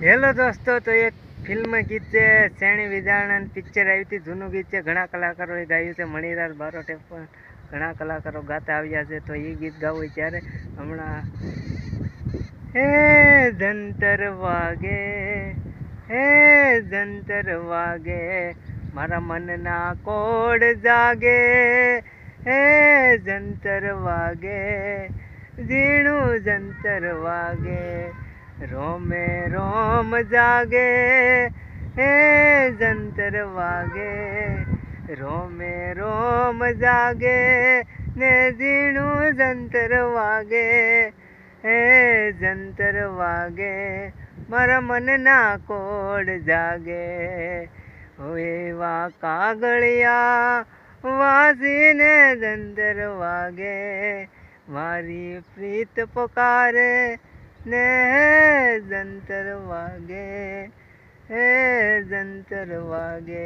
Hello દોસ્તો, તો એક ફિલ્મ ગીત છે શેણી વિદાણન પિક્ચર આવી હતી. જૂનું ગીત છે, ઘણા કલાકારોએ ગાયું છે. મણિલાલ બારોટે પણ ઘણા કલાકારો ગાતા આવ્યા છે. તો એ ગીત ગાવું ત્યારે હમણાં હે જંતર વાગે, હે જંતર વાગે, મારા મનના કોડ જાગે, હે જંતર વાગે, ઝીણું જંતર વાગે, રોમે રોમ જાગે, હે જંતર વાગે, રોમે રોમ જાગે, ને ઝીણું જંતર વાગે, હે જંતર વાગે, મારા મનના કોડ જાગે. હો એવા કાગળિયા વાસીને જંતર વાગે, મારી પ્રીત પોકારે ને જંતર વાગે, હે જંતર વાગે.